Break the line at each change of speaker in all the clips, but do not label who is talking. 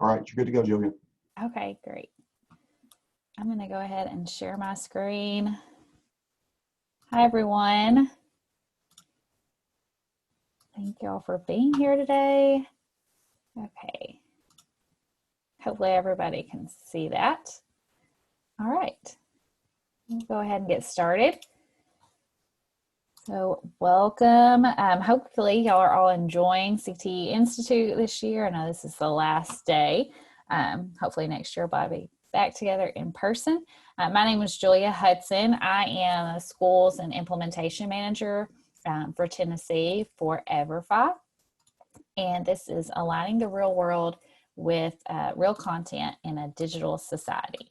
All right, you're good to go, Julia.
Okay, great. I'm going to go ahead and share my screen. Hi, everyone. Thank y'all for being here today. Okay. Hopefully everybody can see that. All right. We'll go ahead and get started. So welcome. Hopefully y'all are all enjoying CT Institute this year. I know this is the last day. Hopefully next year we'll be back together in person. My name is Julia Hudson. I am a schools and implementation manager for Tennessee for Everfi. And this is aligning the real world with real content in a digital society.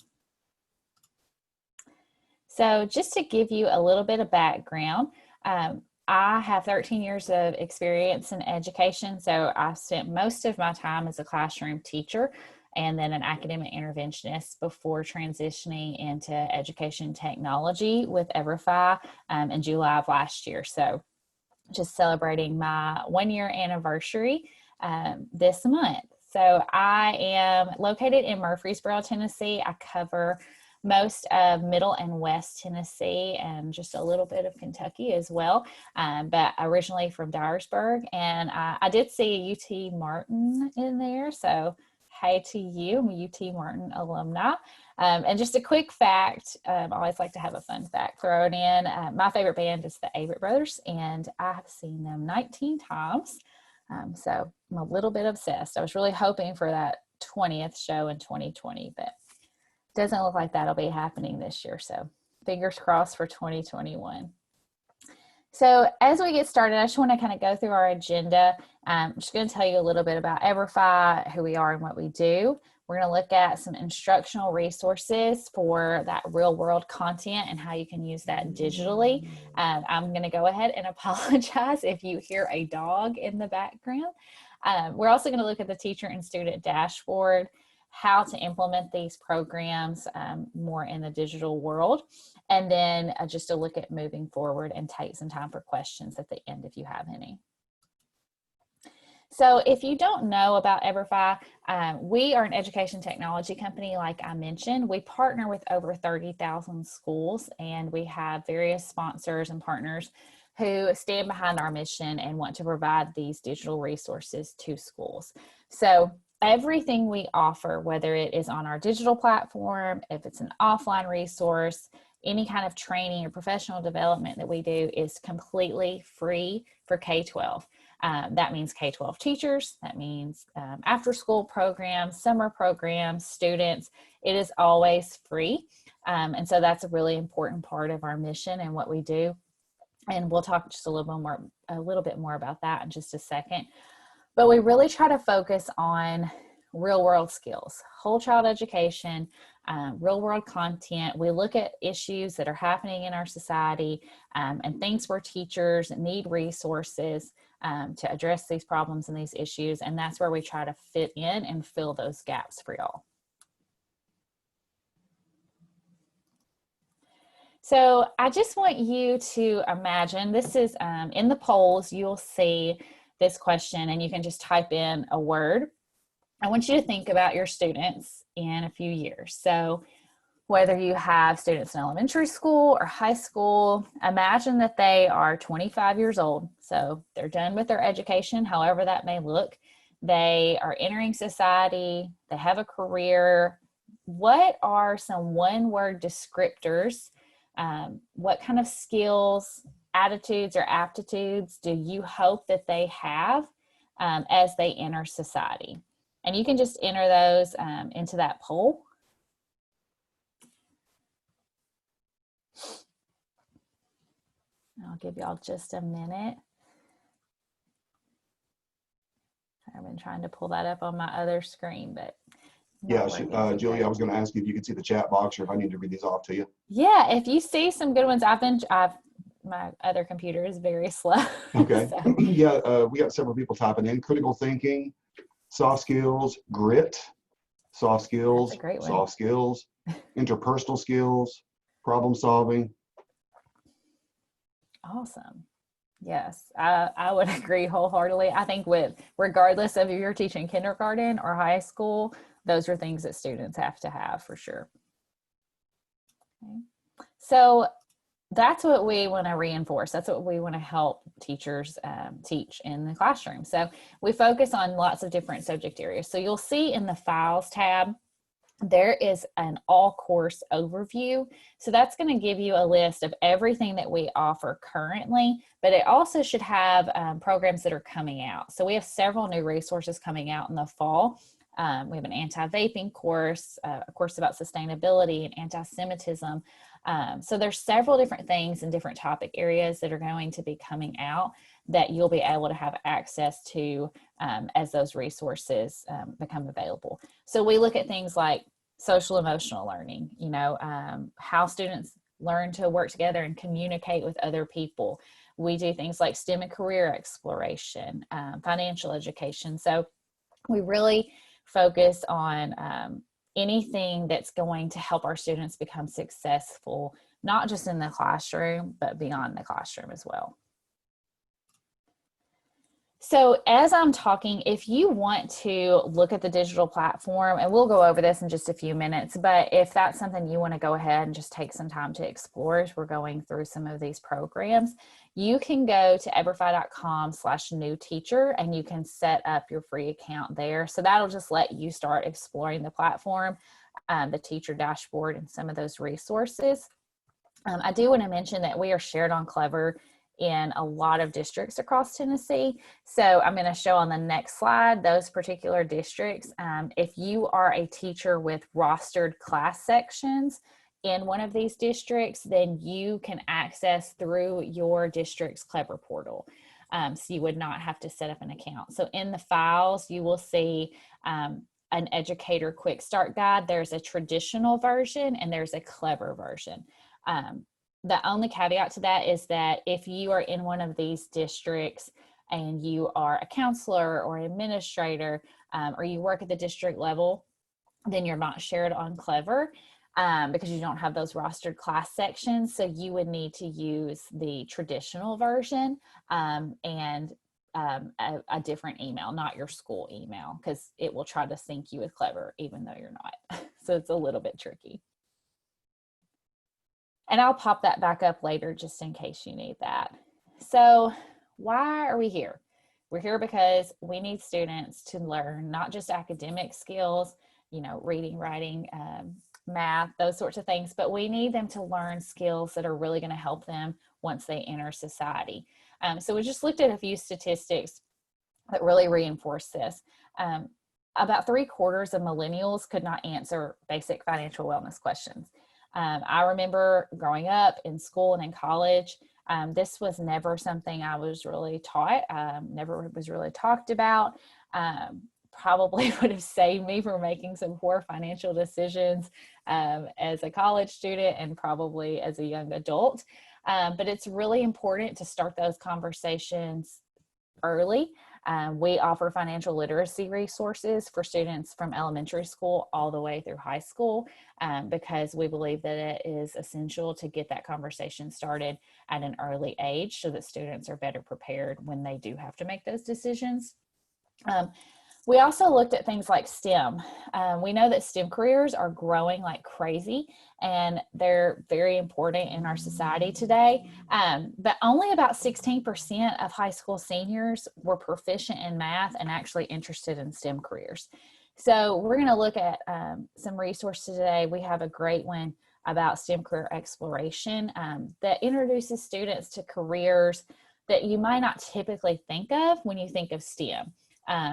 So just to give you a little bit of background, I have 13 years of experience in education. So I spent most of my time as a classroom teacher and then an academic interventionist before transitioning into education technology with Everfi in July of last year. So just celebrating my 1-year anniversary this month. So I am located in Murfreesboro, Tennessee. I cover most of Middle and West Tennessee and just a little bit of Kentucky as well, but originally from Dyersburg. And I did see a UT Martin in there, so hey to you. I'm a UT Martin alumni. And just a quick fact, I always like to have a fun fact thrown in. My favorite band is the Avett Brothers, and I have seen them 19 times. So I'm a little bit obsessed. I was really hoping for that 20th show in 2020, but doesn't look like that'll be happening this year. So fingers crossed for 2021. So as we get started, I just want to kind of go through our agenda. I'm just going to tell you a little bit about Everfi, who we are and what we do. We're going to look at some instructional resources for that real world content and how you can use that digitally. I'm going to go ahead and apologize if you hear a dog in the background. We're also going to look at the teacher and student dashboard, how to implement these programs more in the digital world, and then just a look at moving forward and take some time for questions at the end if you have any. So if you don't know about Everfi, we are an education technology company, like I mentioned. We partner with over 30,000 schools, and we have various sponsors and partners who stand behind our mission and want to provide these digital resources to schools. So everything we offer, whether it is on our digital platform, if it's an offline resource, any kind of training or professional development that we do is completely free for K-12. That means K-12 teachers, that means after school programs, summer programs, students. It is always free. And so that's a really important part of our mission and what we do. And we'll talk just a little bit more about that in just a second. But we really try to focus on real world skills, whole child education, real world content. We look at issues that are happening in our society and things where teachers need resources to address these problems and these issues. And that's where we try to fit in and fill those gaps for y'all. So I just want you to imagine, this is in the polls, you'll see this question and you can just type in a word. I want you to think about your students in a few years. So whether you have students in elementary school or high school, imagine that they are 25 years old. So they're done with their education, however that may look. They are entering society, they have a career. What are some one-word descriptors? What kind of skills, attitudes, or aptitudes do you hope that they have as they enter society? And you can just enter those into that poll. I'll give y'all just a minute. I've been trying to pull that up on my other screen, but
yeah, Julia, I was going to ask you if you could see the chat box or if I need to read these off to you.
Yeah, if you see some good ones, my other computer is very slow.
Okay. So. Yeah, we got several people typing in. Critical thinking, soft skills, grit, soft skills, interpersonal skills, problem solving.
Awesome. Yes, I would agree wholeheartedly. I think regardless of if you're teaching kindergarten or high school, those are things that students have to have for sure. Okay. So that's what we want to reinforce. That's what we want to help teachers teach in the classroom. So we focus on lots of different subject areas. So you'll see in the files tab, there is an all course overview. So that's going to give you a list of everything that we offer currently, but it also should have programs that are coming out. So we have several new resources coming out in the fall. We have an anti-vaping course, a course about sustainability and anti-Semitism. So there's several different things in different topic areas that are going to be coming out that you'll be able to have access to as those resources become available. So we look at things like social emotional learning, how students learn to work together and communicate with other people. We do things like STEM and career exploration, financial education. So we really focus on anything that's going to help our students become successful, not just in the classroom, but beyond the classroom as well. So as I'm talking, if you want to look at the digital platform, and we'll go over this in just a few minutes, but if that's something you want to go ahead and just take some time to explore as we're going through some of these programs, you can go to everfi.com/new teacher and you can set up your free account there. So that'll just let you start exploring the platform, the teacher dashboard, and some of those resources. I do want to mention that we are shared on Clever in a lot of districts across Tennessee. So I'm going to show on the next slide those particular districts. If you are a teacher with rostered class sections in one of these districts, then you can access through your district's Clever portal. So you would not have to set up an account. So in the files, you will see an educator quick start guide. There's a traditional version and there's a Clever version. The only caveat to that is that if you are in one of these districts and you are a counselor or administrator, or you work at the district level, then you're not shared on Clever because you don't have those rostered class sections. So you would need to use the traditional version and a different email, not your school email, because it will try to sync you with Clever even though you're not. So it's a little bit tricky. And I'll pop that back up later just in case you need that. So why are we here? We're here because we need students to learn not just academic skills, reading, writing, math, those sorts of things, but we need them to learn skills that are really going to help them once they enter society. So we just looked at a few statistics that really reinforce this. About 3/4 of millennials could not answer basic financial wellness questions. I remember growing up in school and in college, this was never something I was really taught, never was really talked about. Probably would have saved me from making some poor financial decisions as a college student and probably as a young adult. But it's really important to start those conversations early. We offer financial literacy resources for students from elementary school all the way through high school because we believe that it is essential to get that conversation started at an early age so that students are better prepared when they do have to make those decisions. We also looked at things like STEM. We know that STEM careers are growing like crazy and they're very important in our society today. But only about 16% of high school seniors were proficient in math and actually interested in STEM careers. So we're going to look at some resources today. We have a great one about STEM career exploration that introduces students to careers that you might not typically think of when you think of STEM.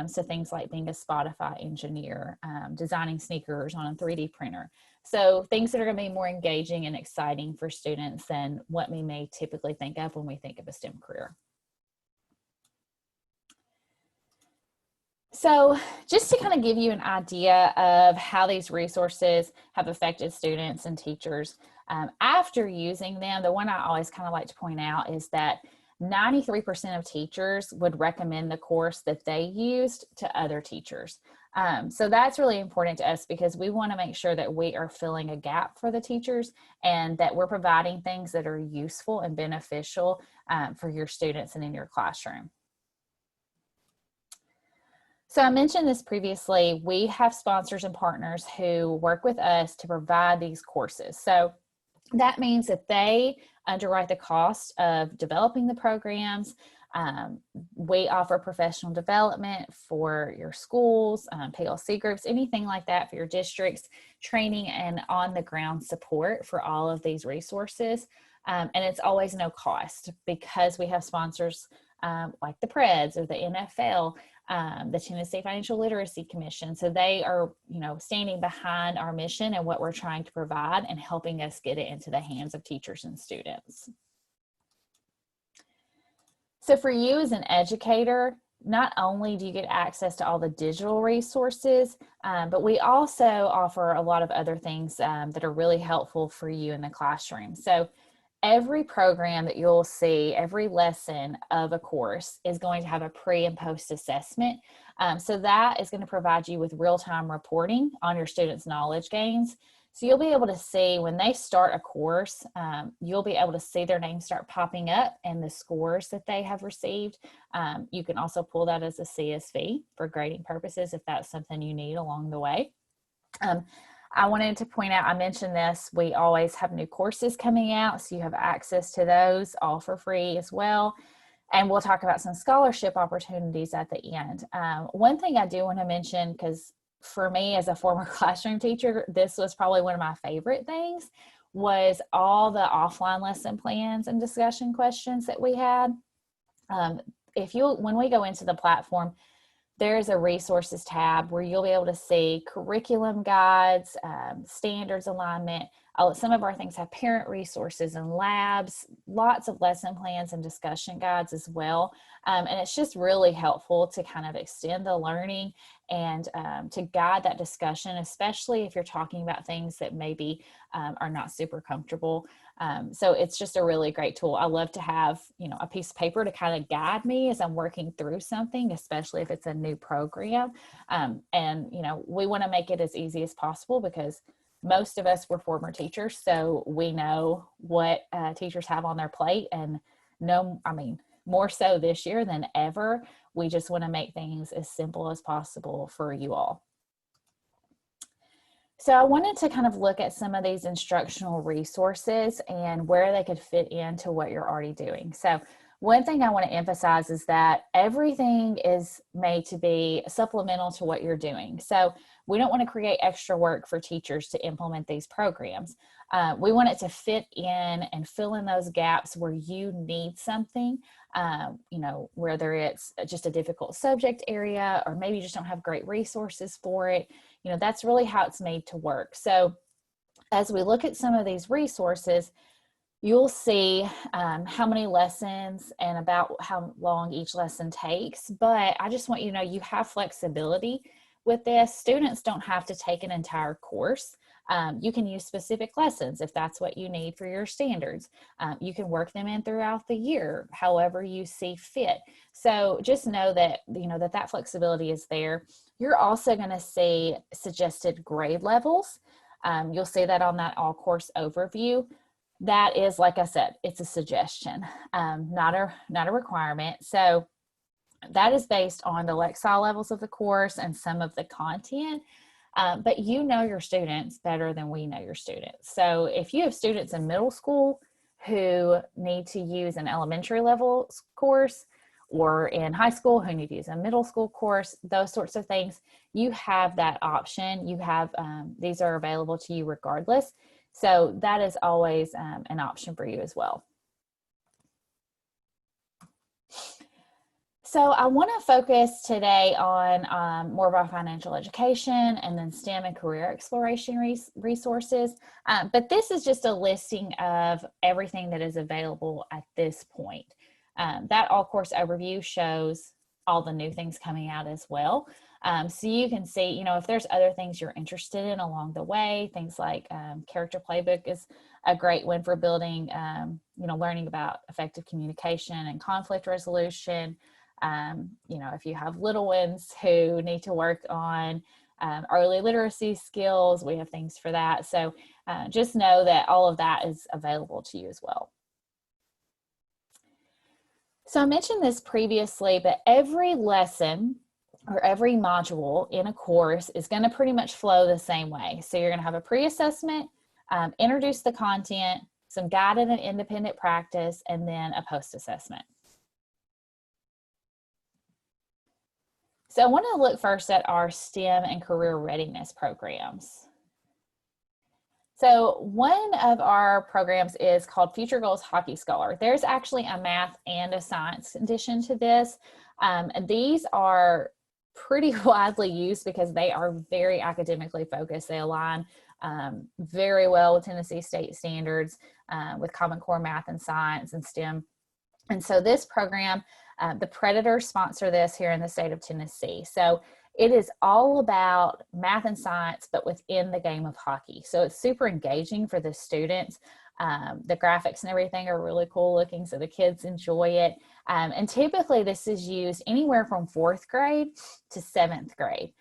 So things like being a Spotify engineer, designing sneakers on a 3D printer. So things that are going to be more engaging and exciting for students than what we may typically think of when we think of a STEM career. So just to kind of give you an idea of how these resources have affected students and teachers, after using them, the one I always kind of like to point out is that 93% of teachers would recommend the course that they used to other teachers. So that's really important to us because we want to make sure that we are filling a gap for the teachers and that we're providing things that are useful and beneficial for your students and in your classroom. So I mentioned this previously, we have sponsors and partners who work with us to provide these courses. So that means that they underwrite the cost of developing the programs. We offer professional development for your schools, PLC groups, anything like that for your districts, training and on-the-ground support for all of these resources. And it's always no cost because we have sponsors like the Preds or the NFL, the Tennessee Financial Literacy Commission. So they are, standing behind our mission and what we're trying to provide and helping us get it into the hands of teachers and students. So for you as an educator, not only do you get access to all the digital resources, but we also offer a lot of other things that are really helpful for you in the classroom. So every program that you'll see, every lesson of a course is going to have a pre and post assessment. So that is going to provide you with real-time reporting on your students' knowledge gains. So you'll be able to see when they start a course, you'll be able to see their name start popping up and the scores that they have received. You can also pull that as a CSV for grading purposes if that's something you need along the way. I wanted to point out, I mentioned this, we always have new courses coming out, so you have access to those all for free as well. And we'll talk about some scholarship opportunities at the end. One thing I do want to mention, because for me as a former classroom teacher, this was probably one of my favorite things, was all the offline lesson plans and discussion questions that we had. When we go into the platform, there's a resources tab where you'll be able to see curriculum guides, standards alignment. Some of our things have parent resources and labs, lots of lesson plans and discussion guides as well. And it's just really helpful to kind of extend the learning and to guide that discussion, especially if you're talking about things that maybe are not super comfortable. So it's just a really great tool. I love to have, a piece of paper to kind of guide me as I'm working through something, especially if it's a new program. And we want to make it as easy as possible because most of us were former teachers, so we know what teachers have on their plate, and more so this year than ever. We just want to make things as simple as possible for you all. So I wanted to kind of look at some of these instructional resources and where they could fit into what you're already doing. So one thing I want to emphasize is that everything is made to be supplemental to what you're doing. So we don't want to create extra work for teachers to implement these programs. We want it to fit in and fill in those gaps where you need something, whether it's just a difficult subject area or maybe you just don't have great resources for it. That's really how it's made to work. So as we look at some of these resources, you'll see how many lessons and about how long each lesson takes. But I just want you to know you have flexibility with this. Students don't have to take an entire course. You can use specific lessons if that's what you need for your standards. You can work them in throughout the year, however you see fit. So just know that, that flexibility is there. You're also going to see suggested grade levels. You'll see that on that all course overview. That is, like I said, it's a suggestion, not a requirement. So that is based on the Lexile levels of the course and some of the content. But you know your students better than we know your students. So if you have students in middle school who need to use an elementary level course, or in high school who need to use a middle school course, those sorts of things, you have that option. You have, these are available to you regardless. So that is always an option for you as well. So I want to focus today on more of our financial education and then STEM and career exploration resources. But this is just a listing of everything that is available at this point. That all course overview shows all the new things coming out as well. So you can see, you know, if there's other things you're interested in along the way, things like character playbook is a great one for building, you know, learning about effective communication and conflict resolution. You know, if you have little ones who need to work on early literacy skills, we have things for that. So just know that all of that is available to you as well. So I mentioned this previously, but every lesson or every module in a course is going to pretty much flow the same way. So you're going to have a pre-assessment, introduce the content, some guided and independent practice, and then a post-assessment. So I want to look first at our STEM and career readiness programs. So one of our programs is called Future Goals Hockey Scholar. There's actually a math and a science addition to this. And these are pretty widely used because they are very academically focused. They align very well with Tennessee state standards, with Common Core math and science and STEM. And so this program, the Predators sponsor this here in the state of Tennessee. So it is all about math and science, but within the game of hockey. So it's super engaging for the students. The graphics and everything are really cool looking, so the kids enjoy it. And typically this is used anywhere from 4th grade to 7th grade.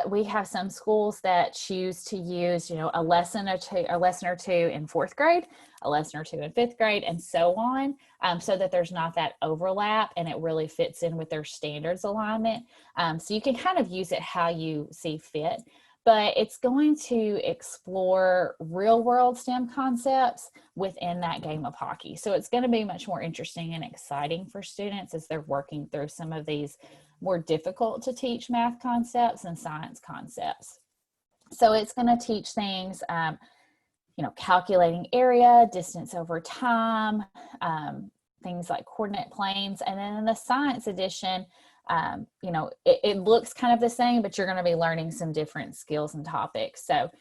We have some schools that choose to use, you know, a lesson or two in 4th grade, a lesson or two in 5th grade, and so on, so that there's not that overlap and it really fits in with their standards alignment. So you can kind of use it how you see fit, but it's going to explore real world STEM concepts within that game of hockey. So it's going to be much more interesting and exciting for students as they're working through some of these more difficult to teach math concepts and science concepts. So it's going to teach things, you know, calculating area, distance over time, things like coordinate planes. And then in the science edition, you know, it looks kind of the same, but you're going to be learning some different skills and topics. So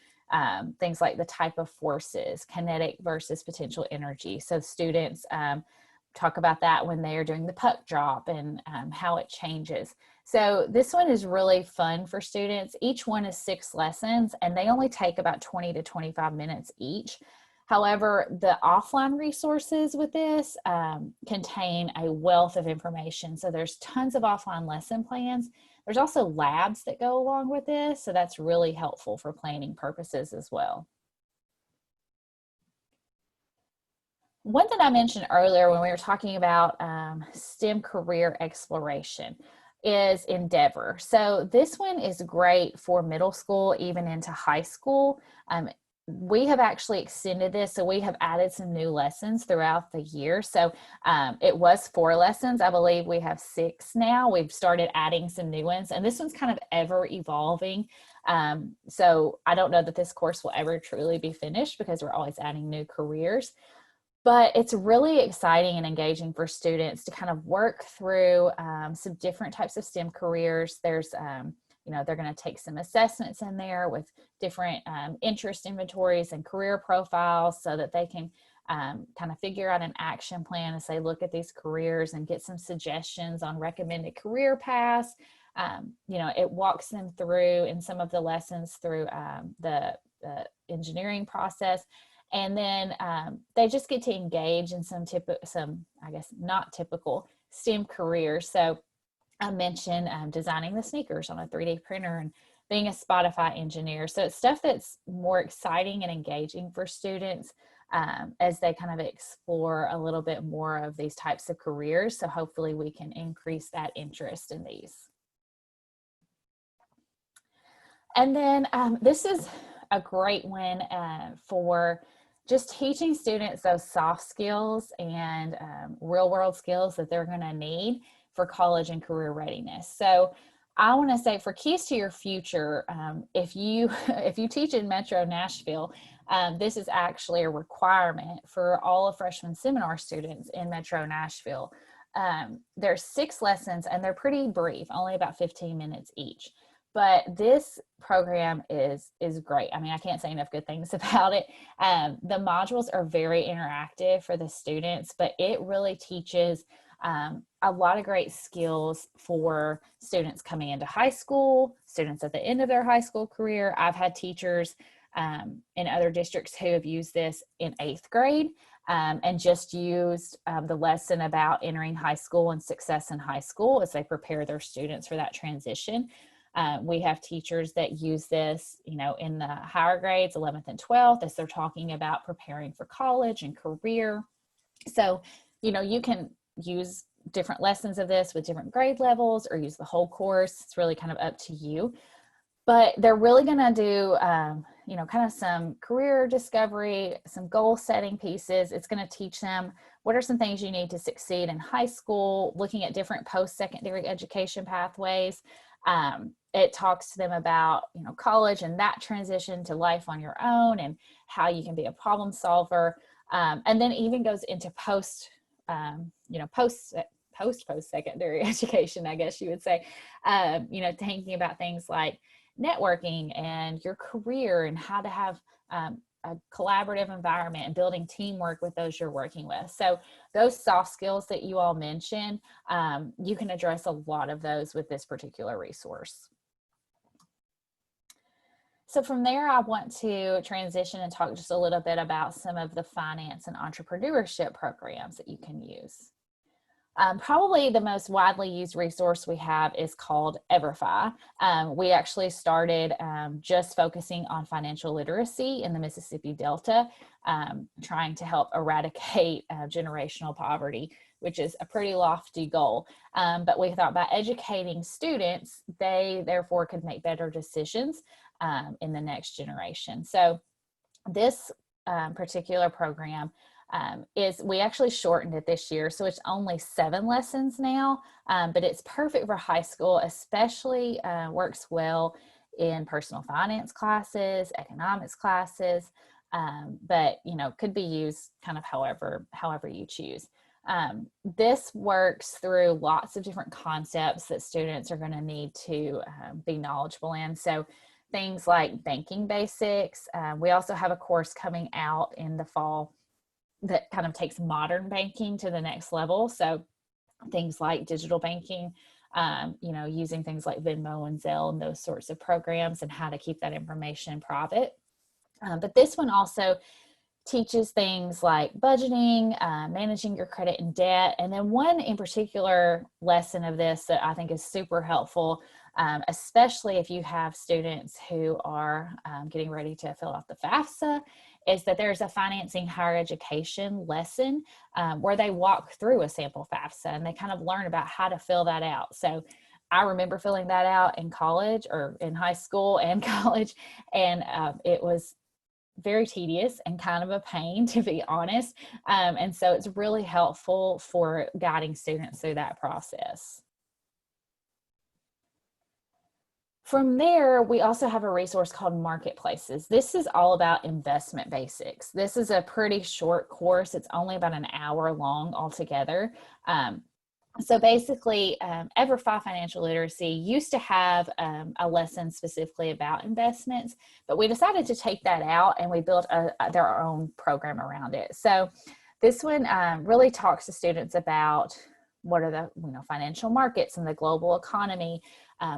things like the type of forces, kinetic versus potential energy. So students talk about that when they are doing the puck drop and how it changes. So this one is really fun for students. Each one is 6 lessons and they only take about 20 to 25 minutes each. However, the offline resources with this contain a wealth of information. So there's tons of offline lesson plans. There's also labs that go along with this. So that's really helpful for planning purposes as well. One that I mentioned earlier when we were talking about STEM career exploration is Endeavor. So this one is great for middle school, even into high school. We have actually extended this, so we have added some new lessons throughout the year. So it was 4 lessons. I believe we have 6 now. We've started adding some new ones, and this one's kind of ever evolving. So I don't know that this course will ever truly be finished because we're always adding new careers. But it's really exciting and engaging for students to kind of work through some different types of STEM careers. There's, you know, they're going to take some assessments in there with different interest inventories and career profiles so that they can kind of figure out an action plan and say, look at these careers and get some suggestions on recommended career paths. You know, it walks them through in some of the lessons through the engineering process. And then they just get to engage in some, I guess, not typical STEM careers. So I mentioned designing the sneakers on a 3D printer and being a Spotify engineer. So it's stuff that's more exciting and engaging for students as they kind of explore a little bit more of these types of careers. So hopefully we can increase that interest in these. And then this is a great one for just teaching students those soft skills and real world skills that they're going to need for college and career readiness. So I want to say for Keys to Your Future, if you teach in Metro Nashville, this is actually a requirement for all of freshman seminar students in Metro Nashville. There's 6 lessons and they're pretty brief, only about 15 minutes each. But this program is great. I mean, I can't say enough good things about it. The modules are very interactive for the students, but it really teaches A lot of great skills for students coming into high school, students at the end of their high school career. I've had teachers in other districts who have used this in 8th grade and just used the lesson about entering high school and success in high school as they prepare their students for that transition. We have teachers that use this, you know, in the higher grades, 11th and 12th, as they're talking about preparing for college and career. So, you know, you can use different lessons of this with different grade levels or use the whole course. It's really kind of up to you. But they're really going to do, you know, kind of some career discovery, some goal setting pieces. It's going to teach them what are some things you need to succeed in high school, looking at different post-secondary education pathways. It talks to them about, you know, college and that transition to life on your own and how you can be a problem solver. And then even goes into you know, post-secondary education, I guess you would say, you know, thinking about things like networking and your career and how to have a collaborative environment and building teamwork with those you're working with. So those soft skills that you all mentioned, you can address a lot of those with this particular resource. So from there, I want to transition and talk just a little bit about some of the finance and entrepreneurship programs that you can use. Probably the most widely used resource we have is called Everfi. We actually started just focusing on financial literacy in the Mississippi Delta, trying to help eradicate generational poverty, which is a pretty lofty goal. But we thought by educating students, they therefore could make better decisions in the next generation. So this particular program we actually shortened it this year, so it's only 7 lessons now, but it's perfect for high school, especially works well in personal finance classes, economics classes, but you know, could be used kind of however you choose. This works through lots of different concepts that students are going to need to be knowledgeable in. So things like banking basics. We also have a course coming out in the fall that kind of takes modern banking to the next level. So things like digital banking, you know, using things like Venmo and Zelle and those sorts of programs and how to keep that information private. But this one also teaches things like budgeting, managing your credit and debt. And then one in particular lesson of this that I think is super helpful, especially if you have students who are getting ready to fill out the FAFSA, is that there's a financing higher education lesson where they walk through a sample FAFSA and they kind of learn about how to fill that out. So I remember filling that out in college or in high school and college, and it was very tedious and kind of a pain, to be honest. And so it's really helpful for guiding students through that process. From there, we also have a resource called Marketplaces. This is all about investment basics. This is a pretty short course. It's only about an hour long altogether. So basically, Everfi Financial Literacy used to have a lesson specifically about investments, but we decided to take that out and we built their own program around it. So this one really talks to students about what are the financial markets and the global economy,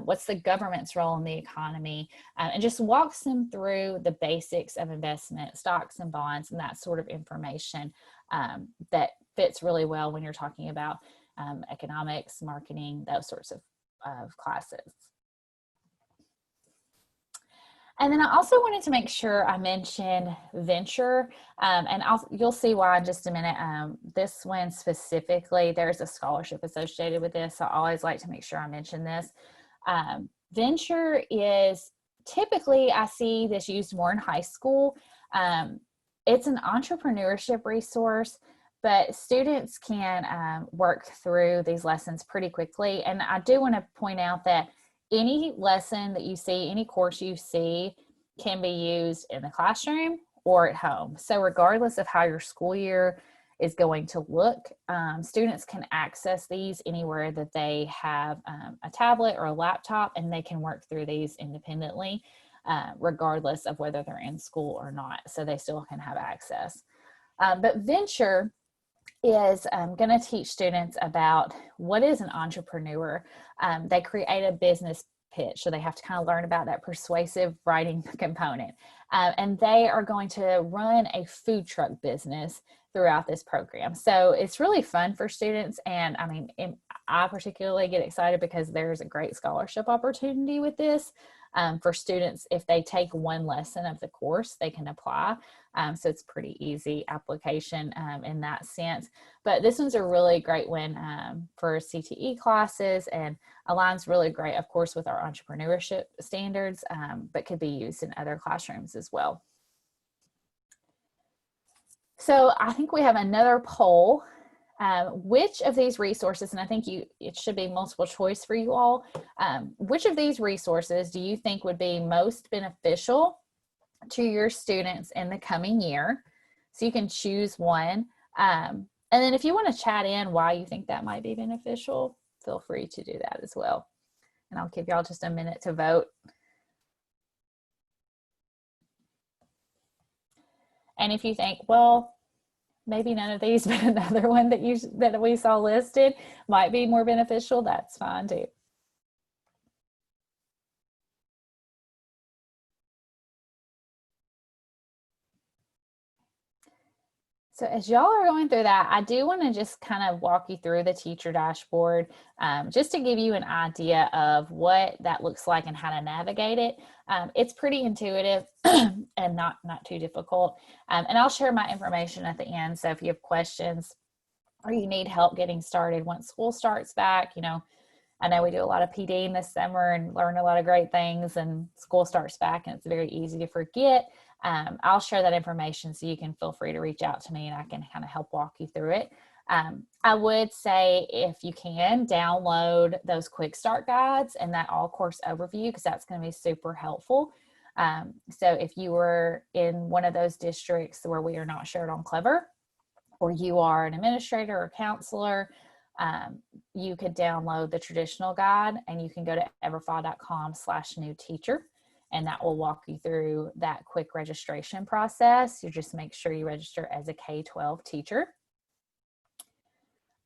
what's the government's role in the economy, and just walks them through the basics of investment, stocks and bonds, and that sort of information that fits really well when you're talking about economics, marketing, those sorts of classes. And then I also wanted to make sure I mentioned Venture, and you'll see why in just a minute. This one specifically, there's a scholarship associated with this, so I always like to make sure I mention this. Venture is typically, I see this used more in high school. It's an entrepreneurship resource, but students can work through these lessons pretty quickly. And I do want to point out that any lesson that you see, any course you see, can be used in the classroom or at home. So regardless of how your school year is going to look, students can access these anywhere that they have a tablet or a laptop, and they can work through these independently, regardless of whether they're in school or not. So they still can have access. But Venture is going to teach students about what is an entrepreneur. They create a business pitch, so they have to kind of learn about that persuasive writing component. And they are going to run a food truck business throughout this program. So it's really fun for students. And I mean, I particularly get excited because there's a great scholarship opportunity with this. For students, if they take one lesson of the course, they can apply. So it's pretty easy application in that sense. But this one's a really great one for CTE classes, and aligns really great, of course, with our entrepreneurship standards, but could be used in other classrooms as well. So I think we have another poll. Which of these resources, and I think it should be multiple choice for you all, which of these resources do you think would be most beneficial to your students in the coming year? So you can choose one. And then if you want to chat in why you think that might be beneficial, feel free to do that as well. And I'll give y'all just a minute to vote. And if you think, well, maybe none of these, but another one that we saw listed might be more beneficial, that's fine too. So as y'all are going through that, I do want to just kind of walk you through the teacher dashboard, just to give you an idea of what that looks like and how to navigate it. It's pretty intuitive and not too difficult. And I'll share my information at the end. So if you have questions or you need help getting started once school starts back, I know we do a lot of PD this summer and learn a lot of great things, and school starts back and it's very easy to forget. I'll share that information, so you can feel free to reach out to me and I can kind of help walk you through it. I would say, if you can, download those quick start guides and that all course overview, because that's going to be super helpful. So if you were in one of those districts where we are not shared on Clever, or you are an administrator or counselor, you could download the traditional guide, and you can go to everfi.com/new teacher. And that will walk you through that quick registration process. You just make sure you register as a K-12 teacher.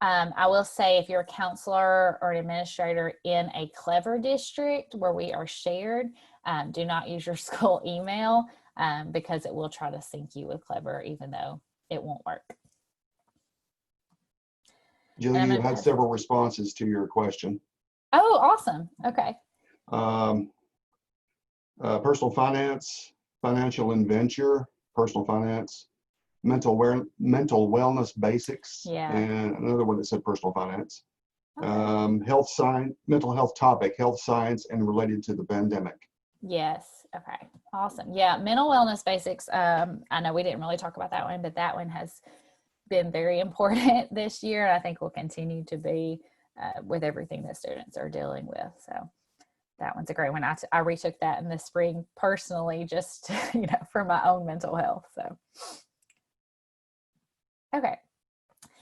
I will say, if you're a counselor or an administrator in a Clever district where we are shared, do not use your school email because it will try to sync you with Clever, even though it won't work.
Jill, you had several responses to your question.
Oh, awesome. Okay.
Personal finance, financial adventure, personal finance, mental wellness basics, and another one that said personal finance. Okay. Health science, mental health topic, health science, and related to the pandemic.
Yes. Okay. Awesome. Yeah. Mental wellness basics. I know we didn't really talk about that one, but that one has been very important this year. I think will continue to be with everything that students are dealing with. So that one's a great one. I retook that in the spring personally, just, for my own mental health. So, okay.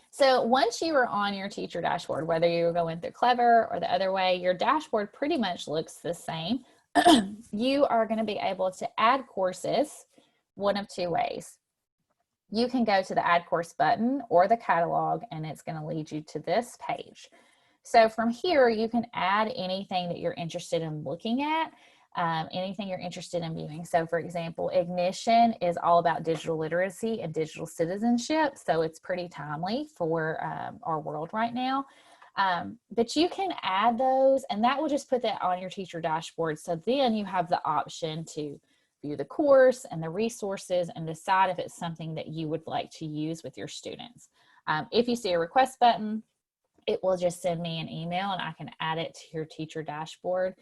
So once you are on your teacher dashboard, whether you're going through Clever or the other way, your dashboard pretty much looks the same. You are going to be able to add courses one of two ways. You can go to the add course button or the catalog, and it's going to lead you to this page. So from here, you can add anything that you're interested in looking at, anything you're interested in viewing. So for example, Ignition is all about digital literacy and digital citizenship. So it's pretty timely for our world right now. But you can add those, and that will just put that on your teacher dashboard. So then you have the option to view the course and the resources and decide if it's something that you would like to use with your students. If you see a request button, it will just send me an email and I can add it to your teacher dashboard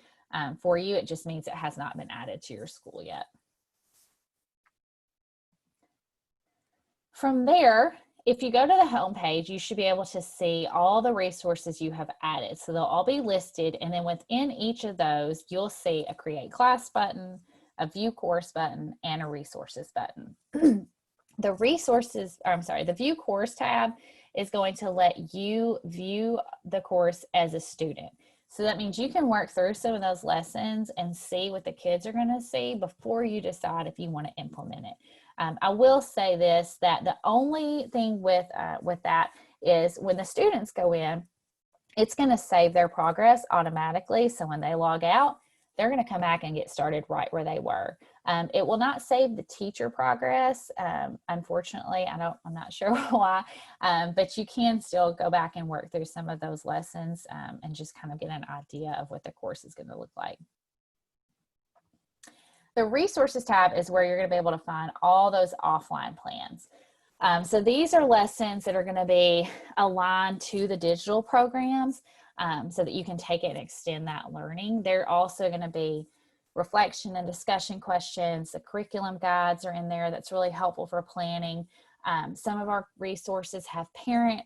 for you. It just means it has not been added to your school yet. From there, if you go to the home page, you should be able to see all the resources you have added. So they'll all be listed, and then within each of those, you'll see a create class button, a view course button, and a resources button. The view course tab is going to let you view the course as a student. So that means you can work through some of those lessons and see what the kids are going to see before you decide if you want to implement it. I will say this, that the only thing with that is when the students go in, it's going to save their progress automatically. So when they log out, they're going to come back and get started right where they were. It will not save the teacher progress. Unfortunately, I'm not sure why, but you can still go back and work through some of those lessons and just kind of get an idea of what the course is going to look like. The resources tab is where you're going to be able to find all those offline plans. So these are lessons that are going to be aligned to the digital programs so that you can take it and extend that learning. They're also going to be reflection and discussion questions. The curriculum guides are in there. That's really helpful for planning. Some of our resources have parent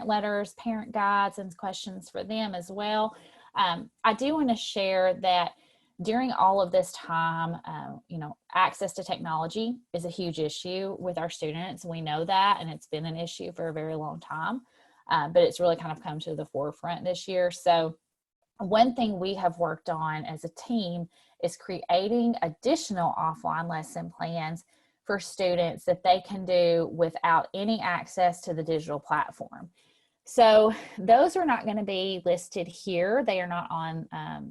letters, parent guides, and questions for them as well. I do want to share that during all of this time, access to technology is a huge issue with our students. We know that, and it's been an issue for a very long time, but it's really kind of come to the forefront this year. So one thing we have worked on as a team is creating additional offline lesson plans for students that they can do without any access to the digital platform. So those are not going to be listed here. They are not on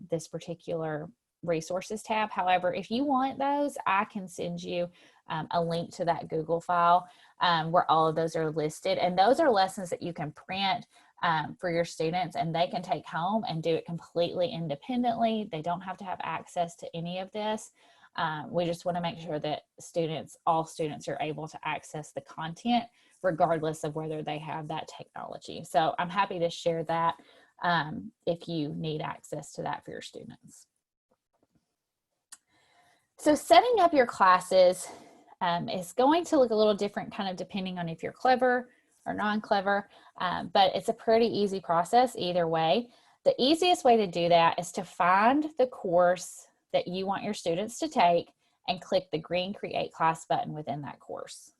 this particular resources tab. However, if you want those, I can send you a link to that Google file where all of those are listed. And those are lessons that you can print for your students, and they can take home and do it completely independently. They don't have to have access to any of this. We just want to make sure that all students are able to access the content regardless of whether they have that technology. So I'm happy to share that if you need access to that for your students. So setting up your classes is going to look a little different kind of depending on if you're clever or non-clever, but it's a pretty easy process either way. The easiest way to do that is to find the course that you want your students to take and click the green Create Class button within that course.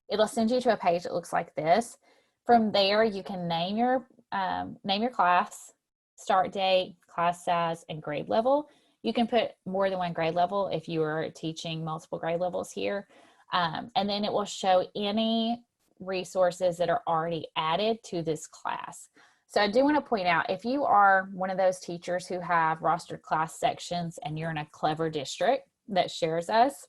It'll send you to a page that looks like this. From there, you can name your class, start date, class size, and grade level. You can put more than one grade level if you are teaching multiple grade levels here. And then it will show any resources that are already added to this class. So I do want to point out, if you are one of those teachers who have rostered class sections and you're in a clever district that shares us,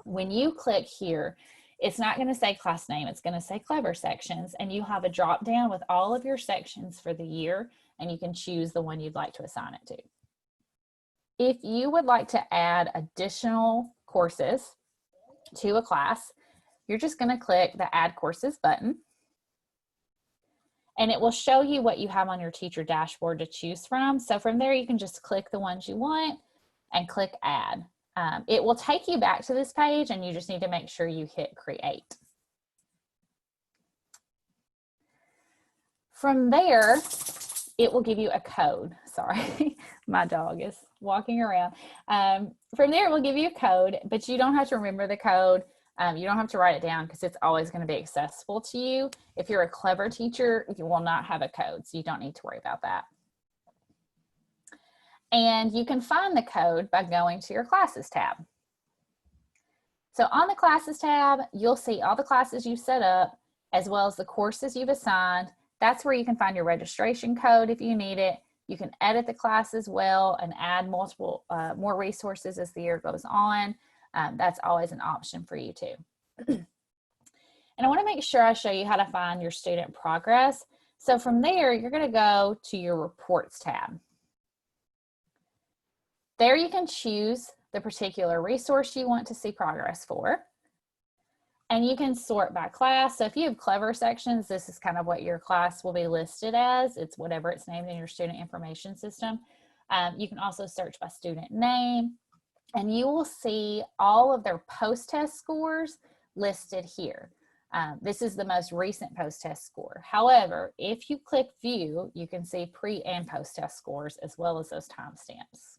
when you click here, it's not going to say class name, it's going to say clever sections, and you have a drop down with all of your sections for the year, and you can choose the one you'd like to assign it to. If you would like to add additional courses to a class, you're just going to click the Add Courses button, and it will show you what you have on your teacher dashboard to choose from. So from there, you can just click the ones you want and click Add. It will take you back to this page, and you just need to make sure you hit Create. From there, it will give you a code. Sorry, my dog is walking around. From there, it will give you a code, but you don't have to remember the code. You don't have to write it down because it's always going to be accessible to you. If you're a clever teacher, you will not have a code, so you don't need to worry about that. And you can find the code by going to your Classes tab. So on the Classes tab, you'll see all the classes you've set up, as well as the courses you've assigned. That's where you can find your registration code if you need it. You can edit the class as well and add more resources as the year goes on. That's always an option for you too. And I want to make sure I show you how to find your student progress. So from there, you're going to go to your Reports tab. There you can choose the particular resource you want to see progress for. And you can sort by class. So if you have clever sections, this is kind of what your class will be listed as. It's whatever it's named in your student information system. You can also search by student name, and you will see all of their post-test scores listed here. This is the most recent post-test score. However, if you click View, you can see pre- and post-test scores as well as those timestamps.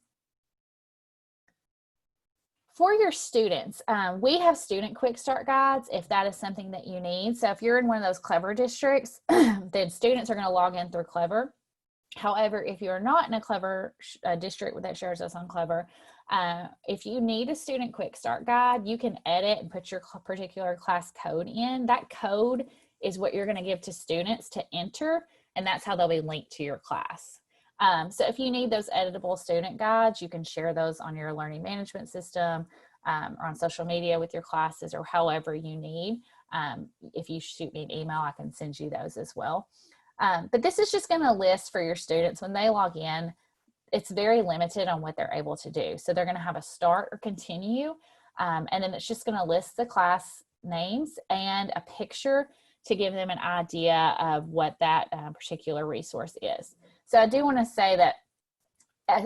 For your students, we have student quick start guides if that is something that you need. So if you're in one of those clever districts, then students are going to log in through Clever. However, if you're not in a Clever district that shares us on Clever, if you need a student quick start guide, you can edit and put your particular class code in. That code is what you're going to give to students to enter, and that's how they'll be linked to your class. So if you need those editable student guides, you can share those on your learning management system or on social media with your classes, or however you need. If you shoot me an email, I can send you those as well. But this is just going to list for your students when they log in. It's very limited on what they're able to do. So they're going to have a start or continue, and then it's just going to list the class names and a picture to give them an idea of what that particular resource is. So I do want to say that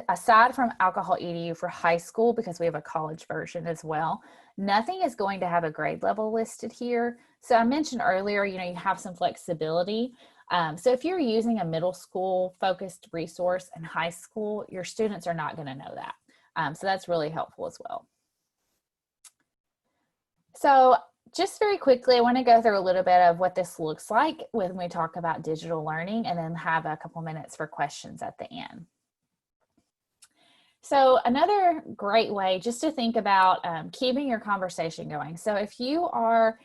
aside from Alcohol EDU for high school, because we have a college version as well, nothing is going to have a grade level listed here. So I mentioned earlier, you have some flexibility. So if you're using a middle school focused resource in high school, your students are not going to know that. So that's really helpful as well. So just very quickly, I want to go through a little bit of what this looks like when we talk about digital learning, and then have a couple minutes for questions at the end. So another great way just to think about keeping your conversation going. So if you are,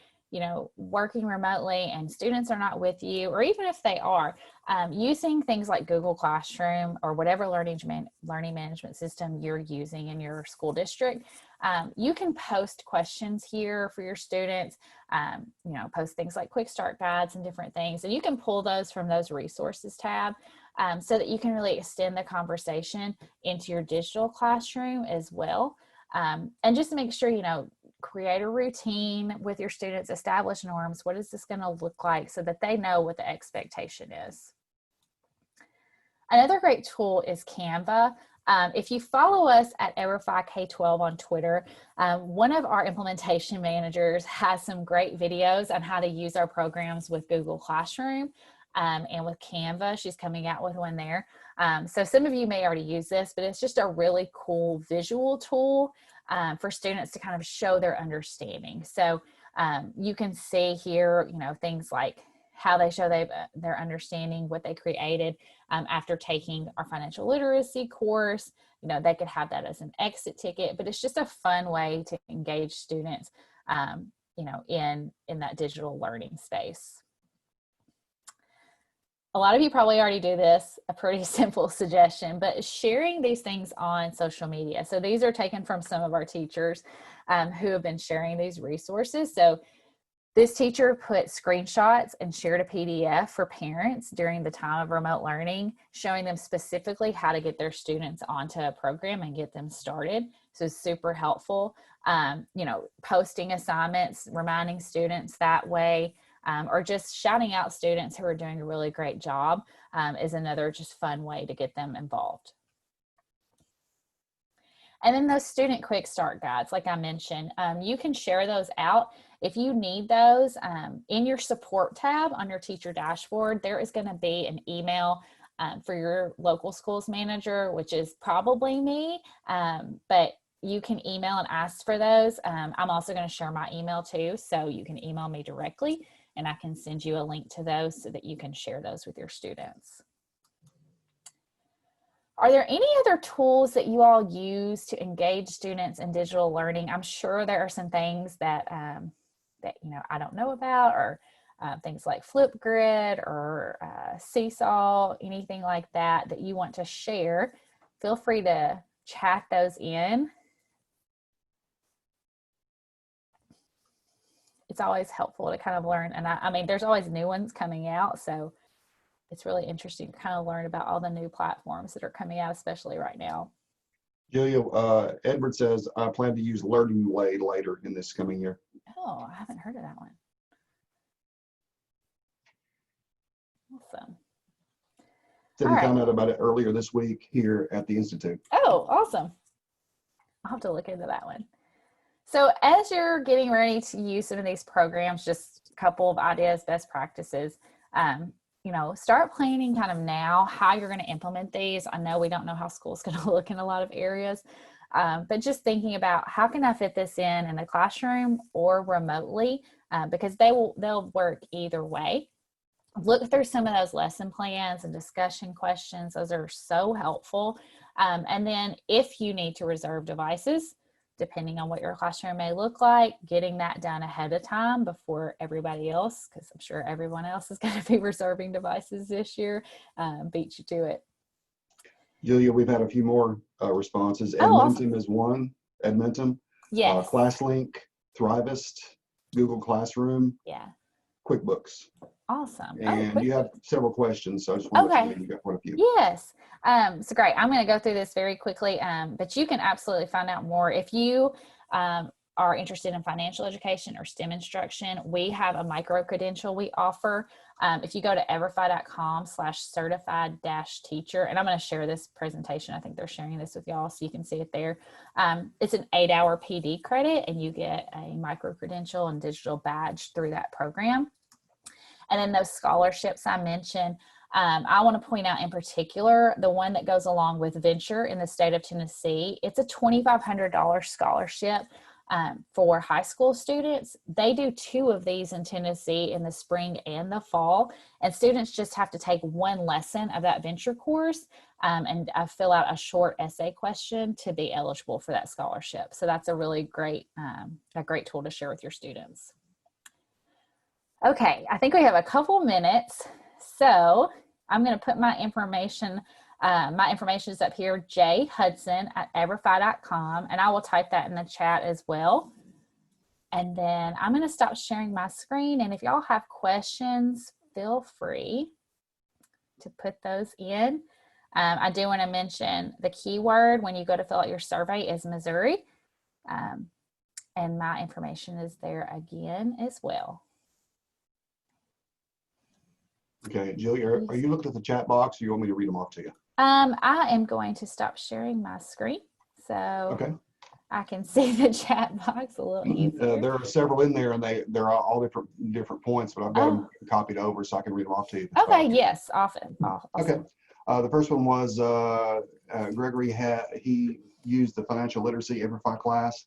working remotely and students are not with you, or even if they are, using things like Google Classroom or whatever learning management system you're using in your school district, you can post questions here for your students, post things like quick start guides and different things, and you can pull those from those resources tab. So that you can really extend the conversation into your digital classroom as well. And just to make sure, create a routine with your students, establish norms. What is this going to look like so that they know what the expectation is? Another great tool is Canva. If you follow us at Everfi K-12 on Twitter, one of our implementation managers has some great videos on how to use our programs with Google Classroom. And with Canva, she's coming out with one there. So some of you may already use this, but it's just a really cool visual tool for students to kind of show their understanding. So you can see here, things like how they show their understanding, what they created after taking our financial literacy course. They could have that as an exit ticket, but it's just a fun way to engage students, in that digital learning space. A lot of you probably already do this, a pretty simple suggestion, but sharing these things on social media. So these are taken from some of our teachers who have been sharing these resources. So this teacher put screenshots and shared a PDF for parents during the time of remote learning, showing them specifically how to get their students onto a program and get them started. So it's super helpful. Posting assignments, reminding students that way. Or just shouting out students who are doing a really great job is another just fun way to get them involved. And then those student quick start guides, like I mentioned, you can share those out. If you need those, in your support tab on your teacher dashboard, there is going to be an email for your local schools manager, which is probably me, but you can email and ask for those. I'm also going to share my email too, so you can email me directly, and I can send you a link to those so that you can share those with your students. Are there any other tools that you all use to engage students in digital learning? I'm sure there are some things that I don't know about, or things like Flipgrid or Seesaw, anything like that that you want to share. Feel free to chat those in. It's always helpful to kind of learn. And I mean, there's always new ones coming out. So it's really interesting to kind of learn about all the new platforms that are coming out, especially right now.
Julia, Edward says, I plan to use Learning Way later in this coming year.
Oh, I haven't heard of that one. Awesome.
So we found out about it earlier this week here at the Institute.
Oh, awesome. I'll have to look into that one. So as you're getting ready to use some of these programs, just a couple of ideas, best practices, start planning kind of now how you're going to implement these. I know we don't know how school's going to look in a lot of areas, but just thinking about how can I fit this in the classroom or remotely, because they'll work either way. look through some of those lesson plans and discussion questions. Those are so helpful. And then if you need to reserve devices, depending on what your classroom may look like, getting that done ahead of time before everybody else, because I'm sure everyone else is going to be reserving devices this year, beats you to it.
Julia, we've had a few more responses.
Oh,
Edmentum
awesome.
is one. Edmentum.
Yes.
ClassLink, Thrivist, Google Classroom.
Yeah.
QuickBooks.
Awesome.
And you have several questions, so I just want to let you know you got quite a few.
Yes. So great. I'm going to go through this very quickly, but you can absolutely find out more. If you are interested in financial education or STEM instruction, we have a micro credential we offer. If you go to everfi.com/certified-teacher, and I'm going to share this presentation. I think they're sharing this with y'all so you can see it there. It's an 8-hour PD credit, and you get a micro credential and digital badge through that program. And then those scholarships I mentioned, I want to point out in particular, the one that goes along with Venture in the state of Tennessee. It's a $2,500 scholarship for high school students. They do 2 of these in Tennessee in the spring and the fall. And students just have to take 1 lesson of that Venture course and fill out a short essay question to be eligible for that scholarship. So that's a really great tool to share with your students. Okay, I think we have a couple minutes, so I'm going to put my information. My information is up here, jhudson@everfi.com, and I will type that in the chat as well. And then I'm going to stop sharing my screen, and if y'all have questions, feel free to put those in. I do want to mention the keyword when you go to fill out your survey is Missouri, and my information is there again as well.
Okay, Julia, are you looking at the chat box or you want me to read them off to you?
I am going to stop sharing my screen so I can see the chat box a little easier.
There are several in there, and they're all different points, but I've got them copied over so I can read them off to you.
Okay, yes, often. Awesome.
Okay, the first one was Gregory he used the financial literacy Everfi class,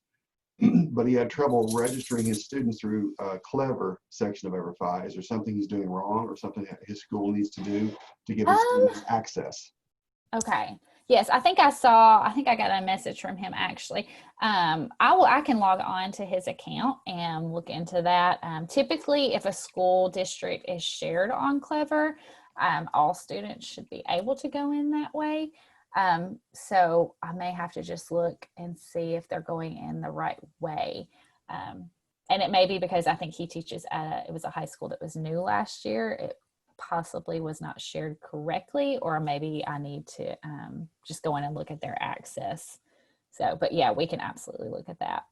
but he had trouble registering his students through a Clever section of Everfi. Is there something he's doing wrong or something that his school needs to do to give his students access?
Okay. Yes, I think I got a message from him actually. I can log on to his account and look into that. Typically, if a school district is shared on Clever, all students should be able to go in that way. So I may have to just look and see if they're going in the right way. And it may be because I think he teaches it was a high school that was new last year. It possibly was not shared correctly, or maybe I need to just go in and look at their access. So, but yeah, we can absolutely look at that.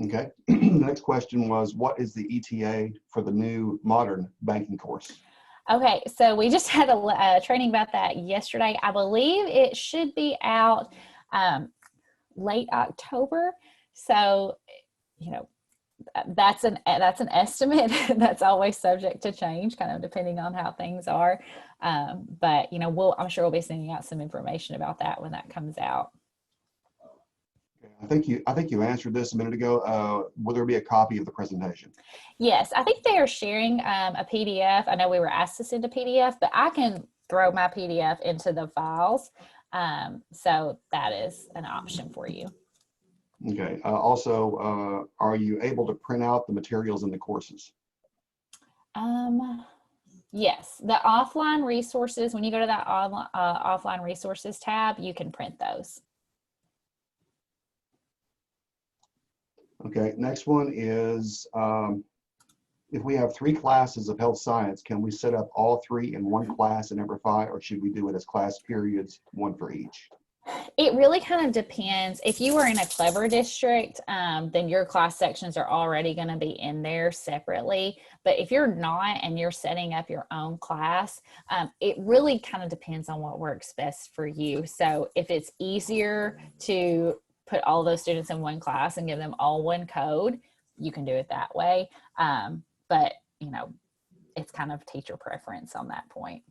Okay. The next question was, what is the ETA for the new modern banking course?
Okay, so we just had a training about that yesterday. I believe it should be out late October. So, that's an estimate. That's always subject to change, kind of depending on how things are. But I'm sure we'll be sending out some information about that when that comes out.
I think you answered this a minute ago. Will there be a copy of the presentation?
Yes, I think they are sharing a PDF. I know we were asked to send a PDF, but I can throw my PDF into the files. So that is an option for you.
Okay. Also, are you able to print out the materials in the courses?
Yes, the offline resources, when you go to that offline resources tab, you can print those.
Okay, next one is, if we have 3 classes of health science, can we set up all 3 in one class in Everfi, or should we do it as class periods, 1 for each?
It really kind of depends. If you are in a Clever district, then your class sections are already going to be in there separately. But if you're not and you're setting up your own class, it really kind of depends on what works best for you. So if it's easier to put all those students in one class and give them all one code, you can do it that way. But, it's kind of teacher preference on that point.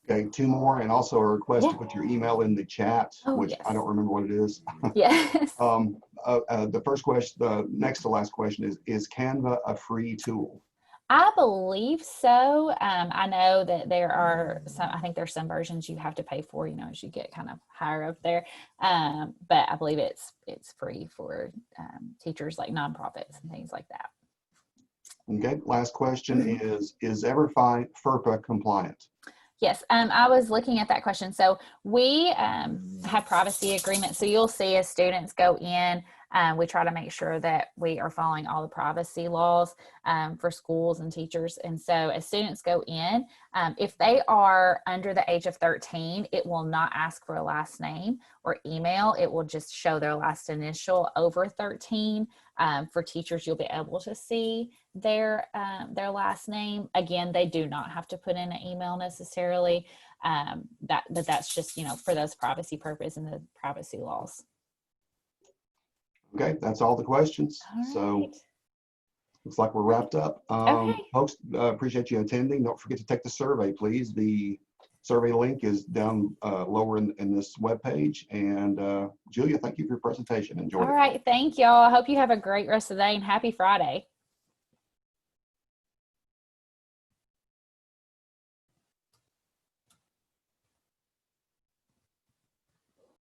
Okay, 2 more, and also a request to put your email in the chat, which yes. I don't remember what it is.
Yes.
The first question, the next to last question is Canva a free tool?
I believe so. I know that there are some, I think there's some versions you have to pay for, you know, as you get kind of higher up there. But I believe it's free for teachers like nonprofits and things like that.
Okay, last question is Everfi FERPA compliant?
Yes, I was looking at that question. So we have privacy agreements. So you'll see as students go in, we try to make sure that we are following all the privacy laws for schools and teachers. And so as students go in, if they are under the age of 13, it will not ask for a last name or email. It will just show their last initial over 13. For teachers, you'll be able to see their last name. Again, they do not have to put in an email necessarily. But that's just, you know, for those privacy purposes and the privacy laws.
Okay, that's all the questions.
All right.
So looks like we're wrapped up.
Okay.
Folks, appreciate you attending. Don't forget to take the survey, please. The survey link is down lower in this webpage. And Julia, thank you for your presentation. Enjoyed it.
All right. Thank y'all. I hope you have a great rest of the day and happy Friday.